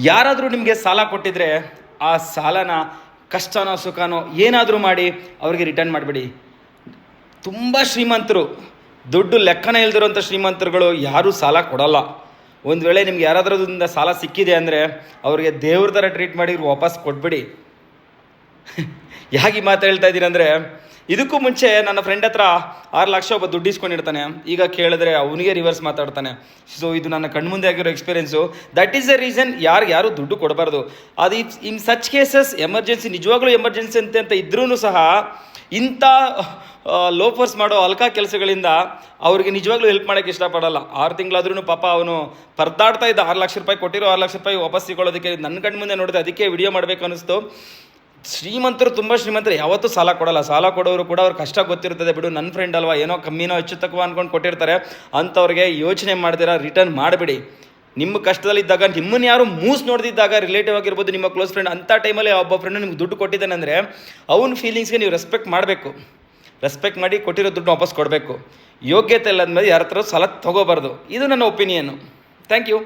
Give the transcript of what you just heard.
ಯಾರಾದರೂ ನಿಮಗೆ ಸಾಲ ಕೊಟ್ಟಿದ್ರೆ ಆ ಸಾಲನ ಕಷ್ಟನೋ ಸುಖನೋ ಏನಾದರೂ ಮಾಡಿ ಅವರಿಗೆ ರಿಟರ್ನ್ ಮಾಡಿಬಿಡಿ. ತುಂಬ ಶ್ರೀಮಂತರು, ದುಡ್ಡು ಲೆಕ್ಕನೇ ಇಲ್ದಿರೋಂಥ ಶ್ರೀಮಂತರುಗಳು ಯಾರೂ ಸಾಲ ಕೊಡೋಲ್ಲ. ಒಂದು ವೇಳೆ ನಿಮ್ಗೆ ಯಾರಾದ್ರಿಂದ ಸಾಲ ಸಿಕ್ಕಿದೆ ಅಂದರೆ ಅವ್ರಿಗೆ ದೇವ್ರ ಥರ ಟ್ರೀಟ್ ಮಾಡಿ ವಾಪಸ್ ಕೊಟ್ಬಿಡಿ. ಯಾಕೆ ಮಾತು ಹೇಳ್ತಾ ಇದ್ದೀನಿ ಅಂದರೆ, ಇದಕ್ಕೂ ಮುಂಚೆ ನನ್ನ ಫ್ರೆಂಡ್ ಹತ್ರ 6 ಲಕ್ಷ ಒಬ್ಬ ದುಡ್ಡು ಇಸ್ಕೊಂಡಿರ್ತಾನೆ. ಈಗ ಕೇಳಿದ್ರೆ ಅವನಿಗೆ ರಿವರ್ಸ್ ಮಾತಾಡ್ತಾನೆ. ಸೊ ಇದು ನನ್ನ ಕಣ್ಮುಂದೆ ಆಗಿರೋ experience. That is the reason ಯಾರು ದುಡ್ಡು ಕೊಡಬಾರ್ದು. ಅದು ಇನ್ ಸಚ್ ಕೇಸಸ್ ಎಮರ್ಜೆನ್ಸಿ, ನಿಜವಾಗ್ಲೂ ಎಮರ್ಜೆನ್ಸಿ ಅಂತ ಇದ್ರೂ ಸಹ ಇಂಥ ಲೋಫರ್ಸ್ ಮಾಡೋ ಅಲ್ಕಾ ಕೆಲಸಗಳಿಂದ ಅವ್ರಿಗೆ ನಿಜವಾಗ್ಲೂ ಹೆಲ್ಪ್ ಮಾಡೋಕ್ಕೆ ಇಷ್ಟಪಡಲ್ಲ. 6 ತಿಂಗಳಾದ್ರೂ ಪಾಪ ಅವನು ಪರದಾಡ್ತಾ ಇದ್ದ. 6 ಲಕ್ಷ ರೂಪಾಯಿ ಕೊಟ್ಟಿರೋ 6 ಲಕ್ಷ ರೂಪಾಯಿ ವಾಪಸ್ ಸಿಗೋದಕ್ಕೆ ನನ್ನ ಕಣ್ಣು ಮುಂದೆ ನೋಡಿದೆ. ಅದಕ್ಕೆ ವಿಡಿಯೋ ಮಾಡಬೇಕು ಅನ್ನಿಸ್ತು. ಶ್ರೀಮಂತರು, ತುಂಬ ಶ್ರೀಮಂತರು ಯಾವತ್ತೂ ಸಾಲ ಕೊಡಲ್ಲ. ಸಾಲ ಕೊಡೋರು ಕೂಡ ಅವ್ರ ಕಷ್ಟ ಗೊತ್ತಿರ್ತದೆ. ಬಿಡು, ನನ್ನ ಫ್ರೆಂಡ್ ಅಲ್ವಾ, ಏನೋ ಕಮ್ಮಿನೋ ಹೆಚ್ಚು ತక్కుವ ಅಂದ್ಕೊಂಡು ಕೊಟ್ಟಿರ್ತಾರೆ. ಅಂಥವ್ರಿಗೆ ಯೋಚನೆ ಮಾಡ್ದಿರ ರಿಟರ್ನ್ ಮಾಡಿಬಿಡಿ. ನಿಮ್ಮ ಕಷ್ಟದಲ್ಲಿದ್ದಾಗ, ನಿಮ್ಮನ್ನು ಯಾರು ನೋಡ್ದಿದ್ದಾಗ, ರಿಲೇಟಿವ್ ಆಗಿರ್ಬೋದು, ನಿಮ್ಮ ಕ್ಲೋಸ್ ಫ್ರೆಂಡ್, ಅಂಥ ಟೈಮಲ್ಲಿ ಒಬ್ಬ ಫ್ರೆಂಡ್ ನಿಮ್ಗೆ ದುಡ್ಡು ಕೊಟ್ಟಿದ್ದಾನೆ ಅಂದರೆ ಅವ್ನ ಫೀಲಿಂಗ್ಸ್ಗೆ ನೀವು ರೆಸ್ಪೆಕ್ಟ್ ಮಾಡಬೇಕು. ರೆಸ್ಪೆಕ್ಟ್ ಮಾಡಿ ಕೊಟ್ಟಿರೋ ದುಡ್ಡು ವಾಪಸ್ ಕೊಡಬೇಕು. ಯೋಗ್ಯತೆ ಇಲ್ಲದ್ಮೇಲೆ ಯಾರ ಹತ್ರ ಸಾಲ ತೊಗೋಬಾರ್ದು. ಇದು ನನ್ನ ಒಪಿನಿಯನ್ನು. Thank you.